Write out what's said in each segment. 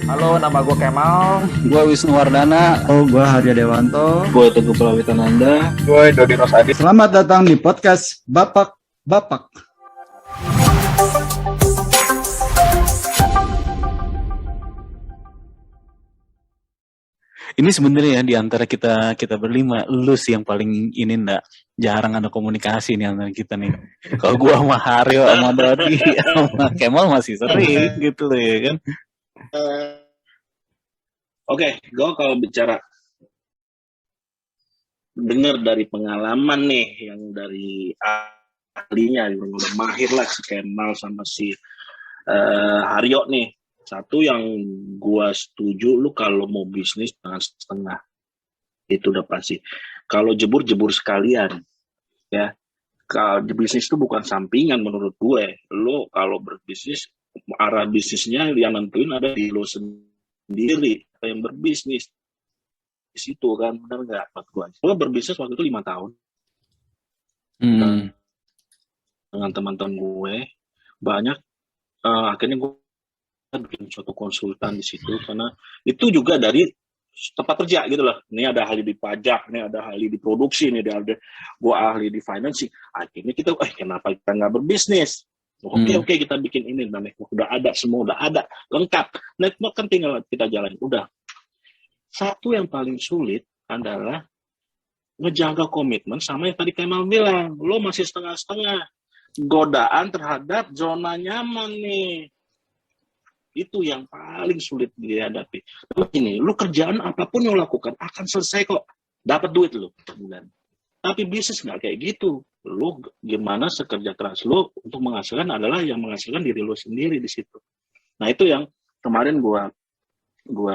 Halo, nama gue Kemal. Gue Wisnu Wardana. Gue Harya Dewanto. Gue Teguh Prawitananda. Gue Dodi Rosadi. Selamat datang di podcast Bapak. Ini sebenarnya ya di antara kita berlima, lu sih yang paling ini jarang ada komunikasi nih antara kita nih. Kalau gua sama Haryo, sama Dodi, sama Kemal masih sering gitu loh ya kan. Oke, gue kalau bicara dengar dari pengalaman nih, yang dari ahlinya, yang udah mahir lah si Kemal sama si Haryo nih. Satu yang gua setuju, lu kalau mau bisnis jangan setengah. Itu udah pasti. Kalau jebur sekalian, ya. Kalau bisnis itu bukan sampingan menurut gue. Lu kalau berbisnis, arah bisnisnya yang nentuin ada di lu sendiri yang berbisnis. Di situ kan, benar nggak? Gue berbisnis waktu itu 5 tahun. Dengan teman-teman gue, banyak akhirnya gue bikin suatu konsultan di situ, karena itu juga dari tempat kerja gitu loh. Ini ada ahli di pajak, ini ada ahli di produksi, ini ada gue ahli di financing. Akhirnya kita, kenapa kita nggak berbisnis? Oke, kita bikin ini, namanya udah ada semua, udah ada lengkap. Network kan tinggal kita jalan. Udah. Satu yang paling sulit adalah ngejaga komitmen sama yang tadi Kemal bilang, lo masih setengah-setengah. Godaan terhadap zona nyaman nih. Itu yang paling sulit dihadapi. Ini, lu kerjaan apapun yang lu lakukan akan selesai kok. Dapat duit lu per bulan. Tapi bisnis nggak kayak gitu. Lu gimana sekerja keras lu untuk menghasilkan adalah yang menghasilkan diri lu sendiri di situ. Nah itu yang kemarin gua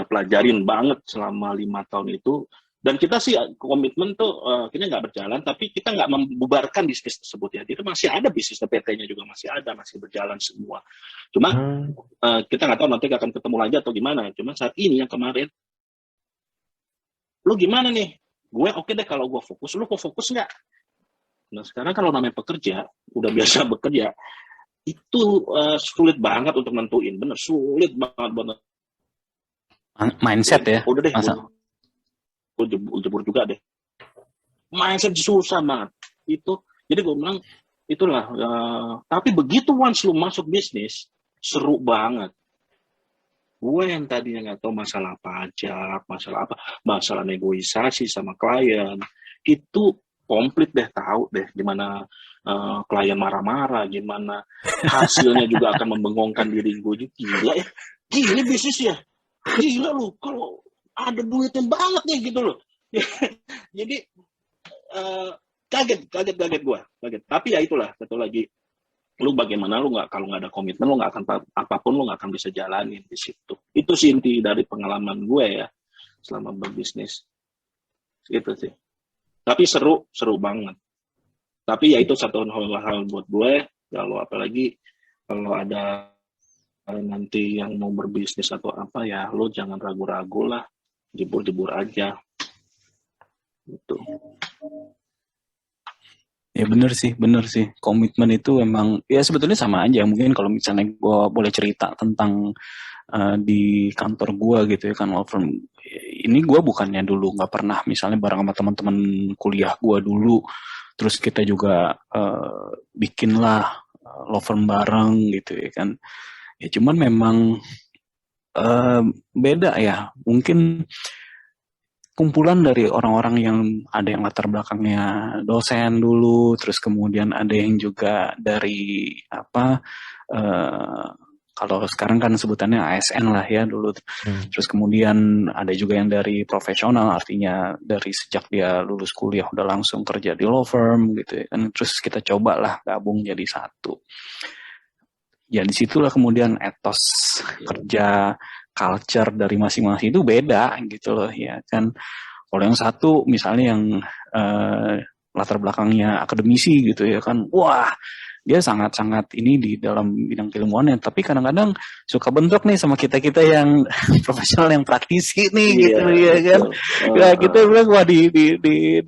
pelajarin banget selama 5 tahun itu. Dan kita sih komitmen tuh kita nggak berjalan, tapi kita nggak membubarkan bisnis tersebut ya. Itu masih ada bisnis, PT-nya juga masih ada, masih berjalan semua. Cuma kita nggak tahu nanti akan ketemu lagi atau gimana. Cuma saat ini yang kemarin, lu gimana nih? Gue oke deh kalau gue fokus, lu kok fokus nggak? Nah sekarang kalau namanya pekerja, udah biasa bekerja, itu sulit banget untuk nentuin, bener sulit banget. Mindset ya? Udah deh, gue jebur juga deh. Mindset susah banget. Itu, jadi gue bilang, itulah. Tapi begitu once lu masuk bisnis, seru banget. Gue yang tadinya nggak tahu masalah pajak, masalah negosiasi sama klien, itu komplit deh, tahu deh gimana klien marah-marah, gimana hasilnya juga akan membengongkan diri gue juga. Gila ya, gila bisnis ya, gila lu kalau ada duitnya banget nih gitu loh. Jadi kaget gue. Tapi ya itulah, satu lagi, lu bagaimana lu nggak, kalau nggak ada komitmen lu nggak akan, apapun lu nggak akan bisa jalanin di situ. Itu sih inti dari pengalaman gue ya selama berbisnis. Gitu sih. Tapi seru banget. Tapi ya itu satu hal buat gue, kalau apalagi kalau ada nanti yang mau berbisnis atau apa ya, lu jangan ragu-ragu lah, jebur aja gitu. Ya bener sih. Komitmen itu memang, ya sebetulnya sama aja. Mungkin kalau misalnya gue boleh cerita tentang di kantor gue gitu ya kan, law firm. Ini gue bukannya dulu nggak pernah misalnya bareng sama teman-teman kuliah gue dulu, terus kita juga bikinlah law firm bareng gitu ya kan. Ya cuman memang beda ya. Mungkin kumpulan dari orang-orang yang ada yang latar belakangnya dosen dulu, terus kemudian ada yang juga dari kalau sekarang kan sebutannya ASN lah ya dulu. Terus kemudian ada juga yang dari profesional, artinya dari sejak dia lulus kuliah udah langsung kerja di law firm gitu ya kan. Terus kita cobalah gabung jadi satu. Ya disitulah kemudian etos kerja, culture dari masing-masing itu beda gitu loh ya kan. Kalau yang satu misalnya yang latar belakangnya akademisi gitu ya kan, wah dia sangat-sangat ini di dalam bidang keilmuannya, tapi kadang-kadang suka bentrok nih sama kita-kita yang profesional, yang praktisi nih gitu ya kan. Ya kita bilang wah di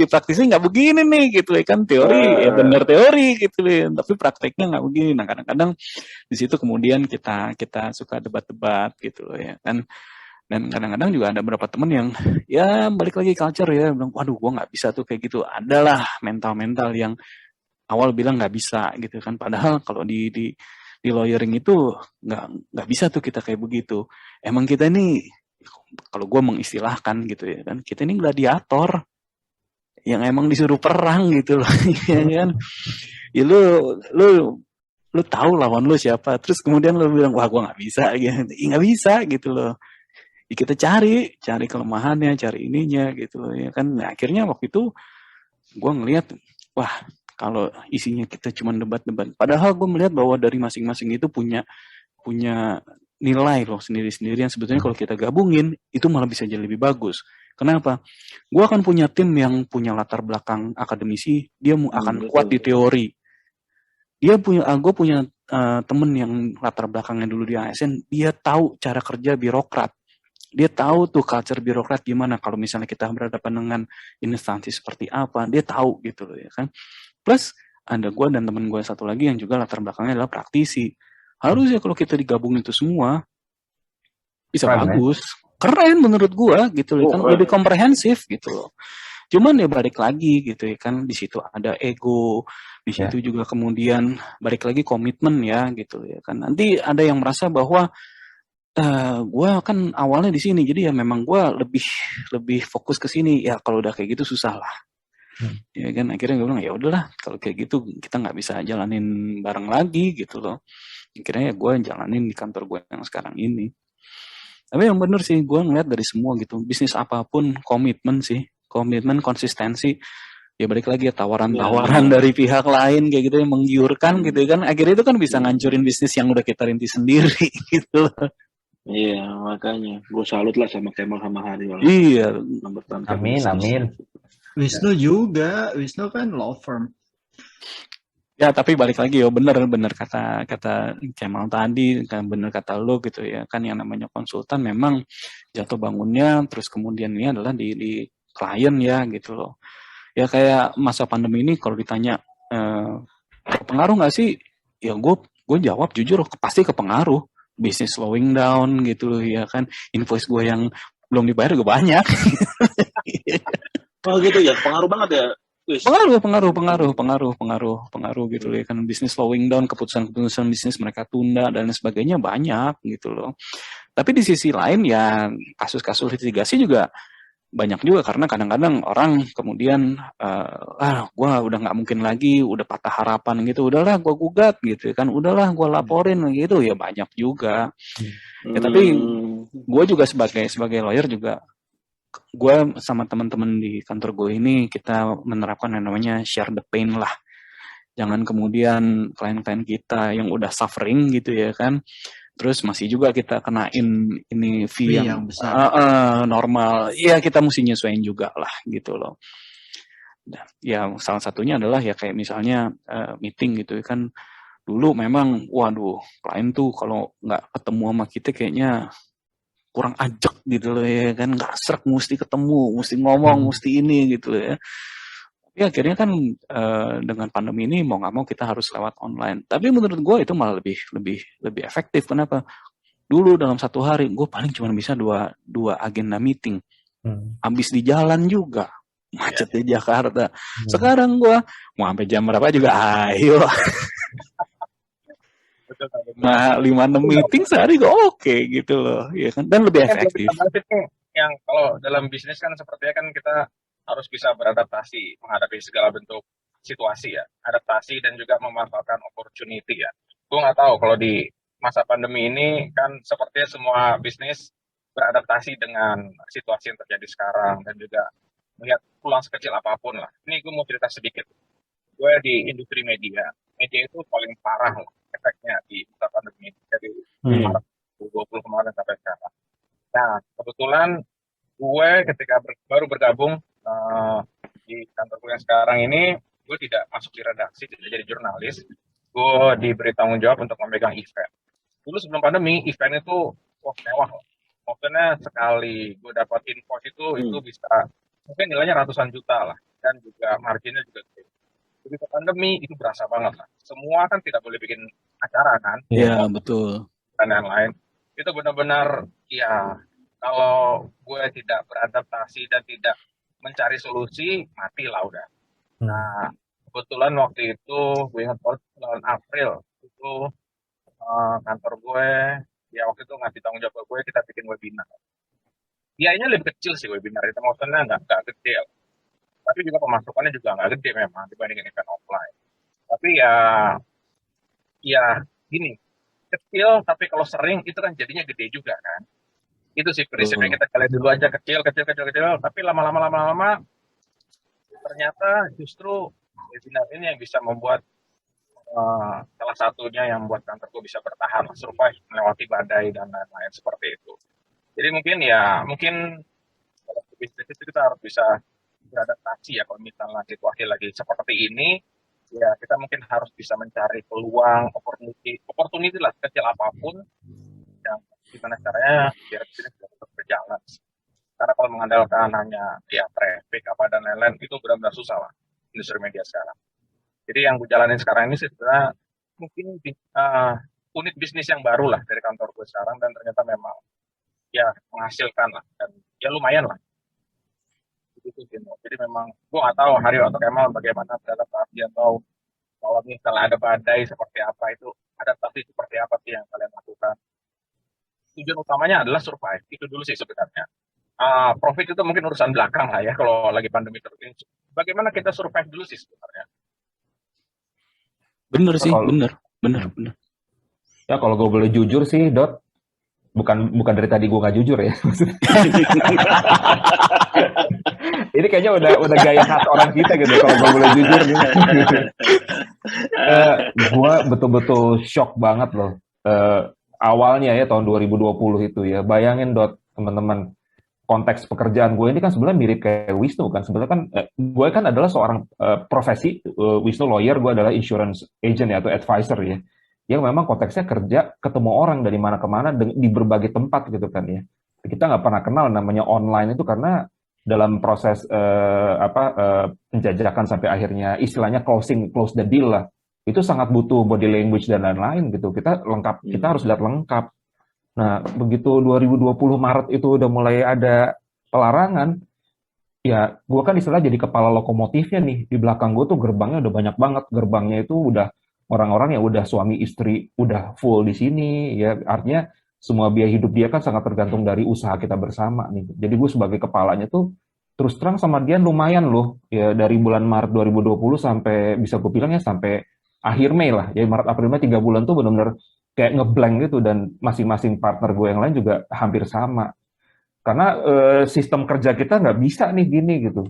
praktisi nggak begini nih gitu ya kan, teori ya benar teori gitu ya, tapi prakteknya nggak begini. Nah kadang-kadang di situ kemudian kita suka debat-debat gitu ya kan. Dan kadang-kadang juga ada beberapa temen yang ya balik lagi culture ya, bilang waduh gua nggak bisa tuh kayak gitu. Adalah mental-mental yang awal bilang nggak bisa gitu kan. Padahal kalau di lawyering itu nggak bisa tuh kita kayak begitu. Emang kita ini kalau gue mengistilahkan gitu ya kan, kita ini gladiator yang emang disuruh perang gitu loh, ya kan? Ya lu tahu lawan lu siapa, terus kemudian lu bilang wah gue nggak bisa, gitu, nggak bisa gitu loh. Ya, kita cari kelemahannya, cari ininya gitu loh, ya kan? Nah, akhirnya waktu itu gue ngelihat wah kalau isinya kita cuma debat-debat, padahal gue melihat bahwa dari masing-masing itu punya nilai loh sendiri-sendiri yang sebetulnya kalau kita gabungin itu malah bisa jadi lebih bagus. Kenapa? Gue akan punya tim yang punya latar belakang akademisi, dia akan kuat di teori. Gue punya temen yang latar belakangnya dulu di ASN, dia tahu cara kerja birokrat. Dia tahu tuh culture birokrat gimana kalau misalnya kita berhadapan dengan instansi seperti apa, dia tahu gitu loh ya kan. Plus ada gue dan temen gue satu lagi yang juga latar belakangnya adalah praktisi. Harusnya kalau kita digabungin itu semua bisa bagus. Keren menurut gue gitu loh kan, lebih komprehensif gitu loh. Cuman ya balik lagi gitu ya kan, di situ ada ego, di situ juga kemudian balik lagi komitmen ya gitu ya kan. Nanti ada yang merasa bahwa gue kan awalnya di sini, jadi ya memang gue lebih fokus ke sini. Ya kalau udah kayak gitu susah lah. Ya kan akhirnya gue bilang ya udahlah kalau kayak gitu kita nggak bisa jalanin bareng lagi gitu loh. Akhirnya ya gue jalanin di kantor gue yang sekarang ini. Tapi yang bener sih gue ngeliat dari semua gitu, bisnis apapun komitmen sih, komitmen, konsistensi. Ya balik lagi ya tawaran-tawaran dari pihak lain kayak gitu yang menggiurkan gitu kan, akhirnya itu kan bisa ngancurin bisnis yang udah kita rintis sendiri gitu loh. Iya, makanya gue salut lah sama Kemal sama Hari. Iya. Amin. Wisnu juga, Wisnu kan law firm. Ya tapi balik lagi ya bener kata Kemal tadi, kan bener kata lo gitu ya kan, yang namanya konsultan memang jatuh bangunnya terus kemudian ini adalah di klien ya gitu loh. Ya kayak masa pandemi ini kalau ditanya pengaruh nggak sih? Ya gue jawab jujur pasti kepengaruh. Bisnis slowing down gitu loh ya kan, invoice gue yang belum dibayar juga banyak. Oh gitu ya, pengaruh banget ya. Pengaruh gitu loh ya kan, bisnis slowing down, keputusan bisnis mereka tunda dan sebagainya banyak gitu loh. Tapi di sisi lain ya kasus-kasus litigasi juga banyak juga, karena kadang-kadang orang kemudian gue udah nggak mungkin lagi, udah patah harapan gitu, udahlah gue gugat gitu kan, udahlah gue laporin gitu ya, banyak juga. Ya tapi gue juga sebagai lawyer juga, gue sama teman-teman di kantor gue ini kita menerapkan yang namanya share the pain lah. Jangan kemudian klien-klien kita yang udah suffering gitu ya kan, terus masih juga kita kenain ini fee yang besar, normal. Iya kita mesti nyesuaiin juga lah gitu loh. Nah, ya salah satunya adalah ya kayak misalnya meeting gitu kan. Dulu memang waduh klien tuh kalau nggak ketemu sama kita kayaknya kurang ajak gitu loh ya kan, nggak srek, mesti ketemu, mesti ngomong, mesti ini gitu loh ya. Tapi akhirnya kan dengan pandemi ini mau nggak mau kita harus lewat online. Tapi menurut gue itu malah lebih efektif. Kenapa? Dulu dalam satu hari gue paling cuma bisa dua agenda meeting. Habis di jalan juga macet di Jakarta. Sekarang gue mau sampai jam berapa juga ayo. Nah 5-6 meeting sehari gue oke gitu loh, ya kan, dan lebih efektif. Yang kalau dalam bisnis kan sepertinya kan kita harus bisa beradaptasi menghadapi segala bentuk situasi ya, adaptasi dan juga memanfaatkan opportunity ya. Gue nggak tahu kalau di masa pandemi ini kan sepertinya semua bisnis beradaptasi dengan situasi yang terjadi sekarang dan juga melihat peluang sekecil apapun lah. Ini gue mau cerita sedikit. Gue di industri media itu paling parah loh efeknya di masa pandemi dari Maret 2020 kemarin sampai sekarang. Nah, kebetulan gue ketika baru bergabung di kantor gue yang sekarang ini, gue tidak masuk di redaksi, tidak jadi jurnalis. Gue diberi tanggung jawab untuk memegang event. Dulu sebelum pandemi, event itu mewah loh. Maksudnya sekali gue dapat invoice itu bisa mungkin nilainya ratusan juta lah, dan juga marginnya juga gede. Begitu pandemi itu berasa banget lah. Semua kan tidak boleh bikin acara kan. Iya betul. Dan lain-lain. Itu benar-benar ya Kalau gue tidak beradaptasi dan tidak mencari solusi, matilah udah. Nah, kebetulan waktu itu gue ingat banget bulan April itu kantor gue ya waktu itu ngasih tanggung jawab ke gue kita bikin webinar. Biayanya lebih kecil sih webinar itu, maksudnya nggak gede, tapi juga pemasukannya juga nggak gede memang dibandingin event offline. Tapi ya gini, kecil tapi kalau sering itu kan jadinya gede juga kan. Itu sih prinsipnya, kita kalian dulu aja kecil, tapi lama-lama ternyata justru webinar ini yang bisa membuat salah satunya yang membuat kantorku bisa bertahan, survive melewati badai dan lain-lain seperti itu. Jadi mungkin kalau bisnis itu kita harus bisa beradaptasi ya, kalau misalnya situasi lagi seperti ini, ya kita mungkin harus bisa mencari peluang, opportunity lah kecil apapun, yang gimana caranya biar bisnis bisa tetap berjalan. Karena kalau mengandalkan hanya ya traffic apa dan lain-lain itu benar-benar susah lah industri media sekarang. Jadi yang gue jalanin sekarang ini sebenarnya mungkin unit bisnis yang baru lah dari kantor gue sekarang, dan ternyata memang ya menghasilkan lah dan ya lumayan lah. Jadi memang gue nggak tahu Haryo atau Kemal bagaimana beradaptasi, atau kalau misalnya ada badai seperti apa, itu adaptasi seperti apa sih yang kalian lakukan. Tujuan utamanya adalah survive, itu dulu sih sebenarnya. Profit itu mungkin urusan belakang lah ya kalau lagi pandemi seperti ini. Bagaimana kita survive dulu sih sebenarnya. Bener sih, Kalau- bener. Ya kalau gue boleh jujur sih, Dot, bukan dari tadi gue nggak jujur ya. Ini kayaknya udah gaya khas orang kita gitu. Kalau gue boleh jujur nih, gue betul-betul shock banget loh. Awalnya ya tahun 2020 itu ya. Bayangin Dot, teman-teman, konteks pekerjaan gue ini kan sebenarnya mirip kayak Wisnu kan. Sebenarnya kan gue kan adalah seorang profesi, Wisnu lawyer, gue adalah insurance agent ya, atau advisor ya, yang memang konteksnya kerja ketemu orang dari mana ke mana di berbagai tempat gitu kan ya. Kita nggak pernah kenal namanya online itu, karena dalam proses penjajakan sampai akhirnya istilahnya close the deal lah, itu sangat butuh body language dan lain-lain gitu. Kita harus lihat lengkap. Nah, begitu 2020 Maret itu udah mulai ada pelarangan, ya gue kan istilah jadi kepala lokomotifnya nih. Di belakang gue tuh gerbangnya udah banyak banget. Gerbangnya itu udah orang-orang yang udah suami istri, udah full di sini. Ya artinya semua biaya hidup dia kan sangat tergantung dari usaha kita bersama nih. Jadi gue sebagai kepalanya tuh terus terang sama dia lumayan loh. Ya dari bulan Maret 2020 sampai bisa gue bilang ya sampai akhir Mei lah. Ya Maret April Mei 3 bulan tuh benar-benar kayak ngeblank gitu, dan masing-masing partner gue yang lain juga hampir sama. Karena sistem kerja kita nggak bisa nih gini gitu.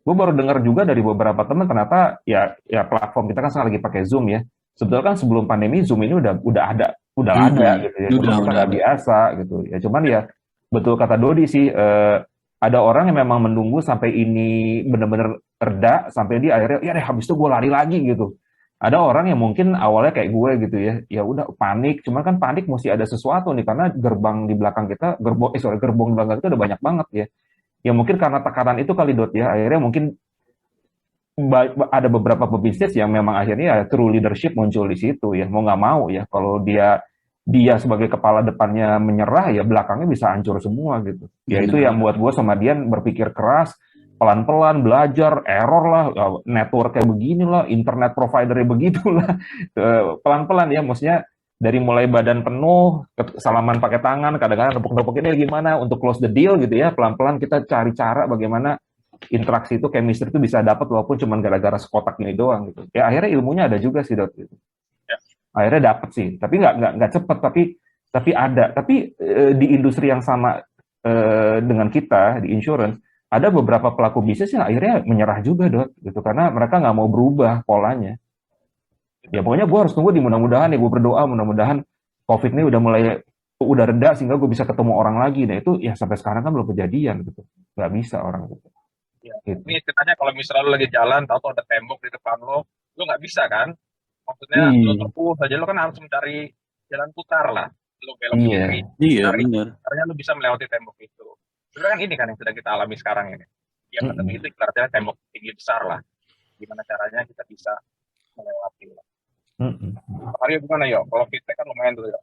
Gue baru dengar juga dari beberapa teman ternyata ya platform kita kan sekarang lagi pakai Zoom ya. Sebetulnya kan sebelum pandemi Zoom ini udah ada gitu ya. Cuma kita nggak biasa gitu ya. Cuman ya betul kata Dodi sih, ada orang yang memang menunggu sampai ini benar-benar reda, sampai dia akhirnya ya deh habis itu gue lari lagi gitu. Ada orang yang mungkin awalnya kayak gue gitu ya udah panik, cuman kan panik mesti ada sesuatu nih, karena gerbang di belakang kita, gerbong di belakang kita udah banyak banget ya. Ya mungkin karena tekanan itu kali Dot ya, akhirnya mungkin ada beberapa pebisnis yang memang akhirnya ya true leadership muncul di situ ya, mau nggak mau ya, kalau dia sebagai kepala depannya menyerah ya belakangnya bisa hancur semua gitu. Ya itu yang buat gue sama Dian berpikir keras, pelan-pelan belajar, error lah, network kayak begini lah, internet providernya begitulah, pelan-pelan ya, maksudnya dari mulai badan penuh, salaman pakai tangan, kadang-kadang nepuk-nepuk ini gimana untuk close the deal gitu ya, pelan-pelan kita cari cara bagaimana interaksi itu, chemistry itu bisa dapat walaupun cuma gara-gara sekotak ini doang gitu. Ya akhirnya ilmunya ada juga sih Dot gitu. Akhirnya dapat sih, tapi nggak cepet, tapi ada. Tapi di industri yang sama dengan kita di insurance, ada beberapa pelaku bisnis yang akhirnya menyerah juga Dot gitu, karena mereka nggak mau berubah polanya. Ya pokoknya gue harus tunggu, mudah-mudahan ya gue berdoa mudah-mudahan COVID ini udah reda sehingga gue bisa ketemu orang lagi. Nah itu ya sampai sekarang kan belum kejadian gitu, nggak bisa orang gitu. Ya. Gitu. Ini ceritanya kalau misalnya lo lagi jalan, tahu ada tembok di depan lo nggak bisa kan? Maksudnya lo terus aja, lo kan harus mencari jalan putar lah. Lo belok kiri, caranya lo bisa melewati tembok itu. Sebenarnya kan ini kan yang sedang kita alami sekarang ini. Ya pandemi itu ibaratnya tembok tinggi besar lah. Gimana caranya kita bisa melewati. Mario gimana yo? Kalau feedback kan lumayan dulu ya.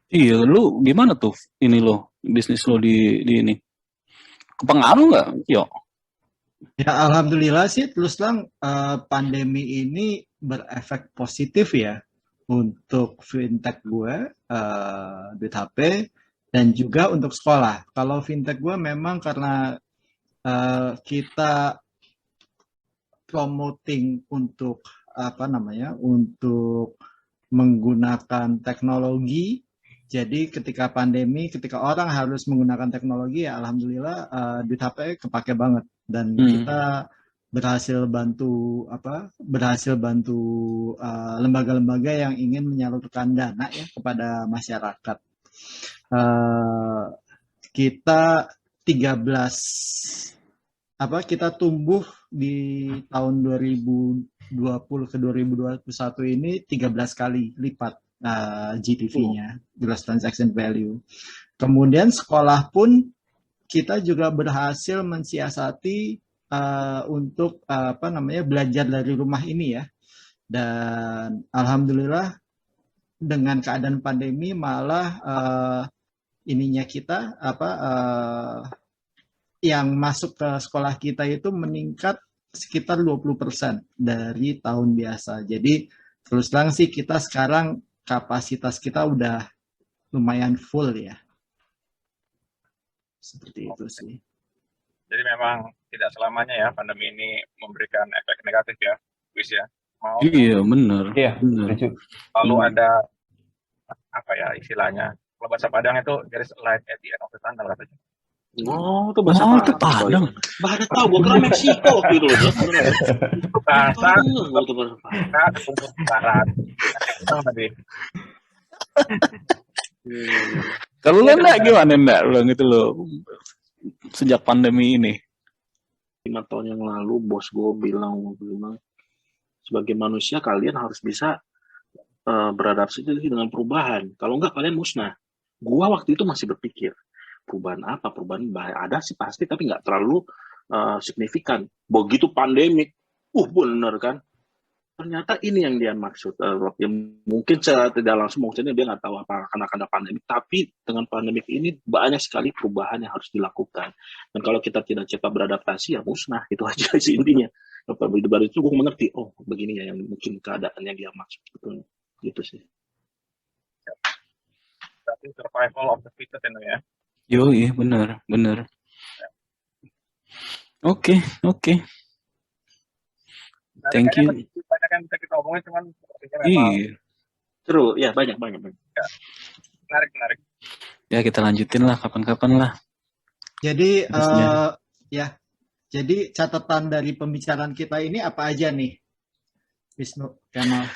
Iya, lu gimana tuh ini lo bisnis lo di ini? Kepengaruh nggak? Yo. Ya alhamdulillah sih terus terang pandemi ini berefek positif ya untuk fintech gue, Duit HP, dan juga untuk sekolah. Kalau fintech gue memang karena kita promoting untuk untuk menggunakan teknologi. Jadi ketika pandemi, ketika orang harus menggunakan teknologi, ya alhamdulillah Duit HP kepake banget, dan kita berhasil bantu lembaga-lembaga yang ingin menyalurkan dana ya kepada masyarakat. Kita 13 kita tumbuh di tahun 2020 ke 2021 ini 13 kali lipat GTV-nya, gross transaction value. Kemudian sekolah pun kita juga berhasil mensiasati untuk belajar dari rumah ini ya. Dan alhamdulillah dengan keadaan pandemi malah yang masuk ke sekolah kita itu meningkat sekitar 20% dari tahun biasa. Jadi terus terang sih kita sekarang kapasitas kita udah lumayan full ya. Seperti itu sih. Jadi memang tidak selamanya ya pandemi ini memberikan efek negatif ya, Wis ya. Iya benar. Iya. Lalu ada istilahnya, kalau bahasa Padang itu garis light at the end of the tunnel katanya. Oh, itu bahasa Padang. Bahasa tahu, gue kira Meksiko gitu loh. Bahasa barat. Tadi. Kalau lo enggak gimana enggak? Lo gitu lo sejak pandemi ini. 5 tahun yang lalu bos gue bilang sebagai manusia kalian harus bisa beradaptasi dengan perubahan. Kalau enggak kalian musnah. Gua waktu itu masih berpikir perubahan apa? Perubahan ada sih pasti, tapi nggak terlalu signifikan. Begitu pandemik, bener kan? Ternyata ini yang dia maksud. Mungkin secara tidak langsung, maksudnya dia nggak tahu apa akan ada pandemik, tapi dengan pandemik ini banyak sekali perubahan yang harus dilakukan. Dan kalau kita tidak cepat beradaptasi, ya musnah. Itu aja sih intinya. Baru itu gue mengerti, begini ya yang mungkin keadaan yang dia maksud. Gitu sih. Berarti survival of the fittest itu ya. Iya benar. Oke. Thank you. Banyak yang bisa kita omongin, cuman memang seru ya, banyak. Ya. Menarik. Ya kita lanjutin lah kapan-kapan lah. Jadi jadi catatan dari pembicaraan kita ini apa aja nih, Wisnu, Kemal?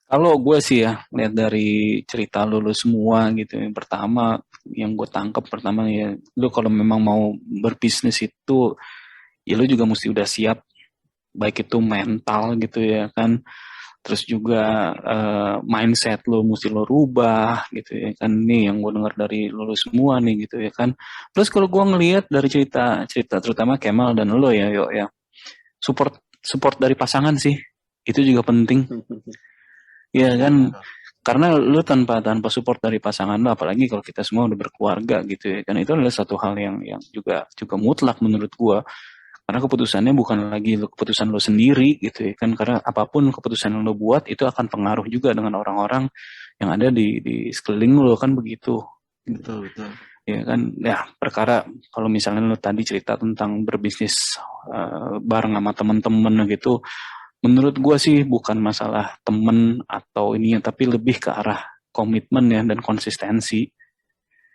Kalau gue sih ya, lihat dari cerita lu semua gitu. Yang pertama, yang gue tangkap pertama ya, lu kalau memang mau berbisnis itu, ya lu juga mesti udah siap, baik itu mental gitu ya kan. Terus juga mindset lu mesti lo rubah gitu ya kan. Nih yang gue dengar dari lu semua nih gitu ya kan. Terus kalau gue ngelihat dari cerita terutama Kemal dan lo ya, support dari pasangan sih, itu juga penting. Iya kan, karena lu tanpa support dari pasangan lu, apalagi kalau kita semua udah berkeluarga gitu ya kan, itu adalah satu hal yang juga mutlak menurut gua, karena keputusannya bukan lagi keputusan lu sendiri gitu ya kan, karena apapun keputusan yang lu buat itu akan pengaruh juga dengan orang-orang yang ada di sekeliling lu kan begitu. Betul. Ya kan, ya perkara kalau misalnya lu tadi cerita tentang berbisnis bareng sama teman-teman gitu. Menurut gue sih bukan masalah temen atau ininya, tapi lebih ke arah komitmen ya dan konsistensi.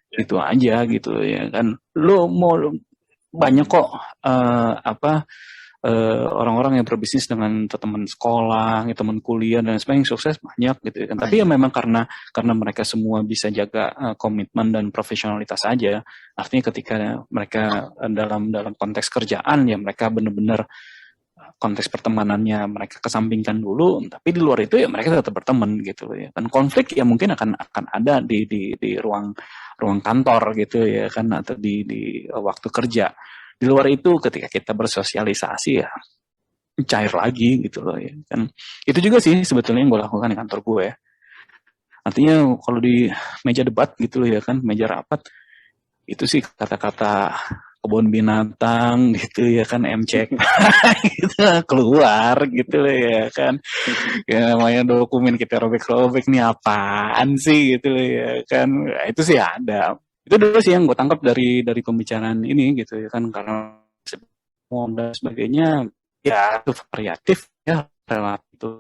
Itu aja gitu ya kan. Lo mau banyak kok orang-orang yang berbisnis dengan teman sekolah, teman kuliah dan sebagainya, sukses banyak gitu ya kan. Tapi ya memang karena mereka semua bisa jaga komitmen dan profesionalitas aja. Artinya ketika mereka dalam konteks kerjaan ya mereka benar-benar konteks pertemanannya mereka kesampingkan dulu, tapi di luar itu ya mereka tetap berteman gitu ya. Dan konflik ya mungkin akan ada di ruang kantor gitu ya kan, atau di waktu kerja. Di luar itu ketika kita bersosialisasi ya cair lagi gitu loh ya kan. Itu juga sih sebetulnya yang gue lakukan di kantor gue ya. Artinya kalau di meja debat gitu loh ya kan, meja rapat, itu sih kata-kata kebun binatang gitu ya kan, MCK gitu keluar gitu loh ya kan. Ya namanya dokumen kita robek-robek nih apaan sih gitu loh ya kan. Nah, itu sih ada. Itu dulu sih yang gue tangkap dari pembicaraan ini gitu ya kan, karena dan sebagainya ya itu variatif ya, relatif itu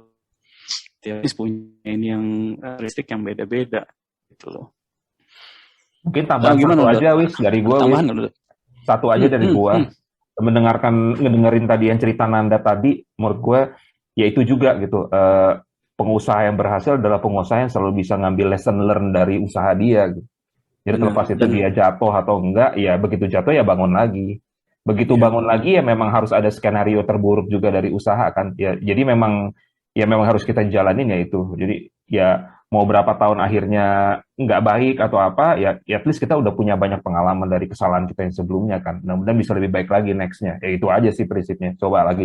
tiap punya ini yang karakteristik yang beda-beda gitu loh. Mungkin tambahan Gimana satu Dot? aja, Wis, dari gua, Wis. Tambahan nggak, Dot? Satu aja dari gua. Ngedengerin tadi yang cerita Nanda tadi, menurut gue ya itu juga gitu, pengusaha yang berhasil adalah pengusaha yang selalu bisa ngambil lesson learn dari usaha dia gitu. Jadi Benar. terlepas itu dia jatuh atau enggak, ya begitu jatuh ya bangun lagi. Begitu Iya. bangun lagi ya memang harus ada skenario terburuk juga dari usaha kan. Ya jadi memang harus kita jalanin ya itu. Jadi ya mau berapa tahun akhirnya nggak baik atau apa, ya at least kita udah punya banyak pengalaman dari kesalahan kita yang sebelumnya kan. Mudah-mudahan bisa lebih baik lagi next-nya. Ya itu aja sih prinsipnya. Coba lagi.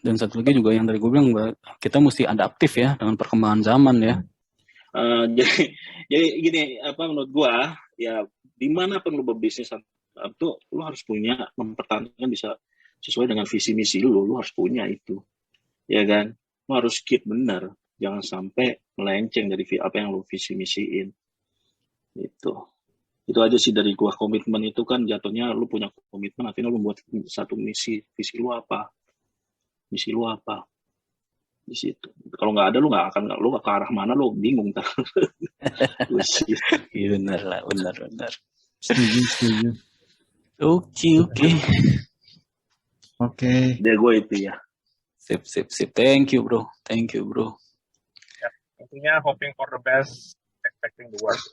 Dan satu lagi juga yang dari gue bilang, kita mesti adaptif ya dengan perkembangan zaman ya. Jadi gini, apa menurut gua ya dimanapun lu berbisnis itu lu harus punya mempertahankan bisa sesuai dengan visi misi lu harus punya itu, ya kan? Lu harus keep benar, jangan sampai melenceng dari apa yang lu visi misiin. Itu aja sih dari gua. Komitmen itu kan jatuhnya lu punya komitmen, akhirnya lu buat satu misi lu apa, misi lu apa di situ. Kalau nggak ada lu nggak ke arah mana, lu bingung ntar. Iya benar lah, benar. Setuju. Oke. Dia gue itu ya. Sip. Thank you bro. Ya, intinya hoping for the best, expecting the worst.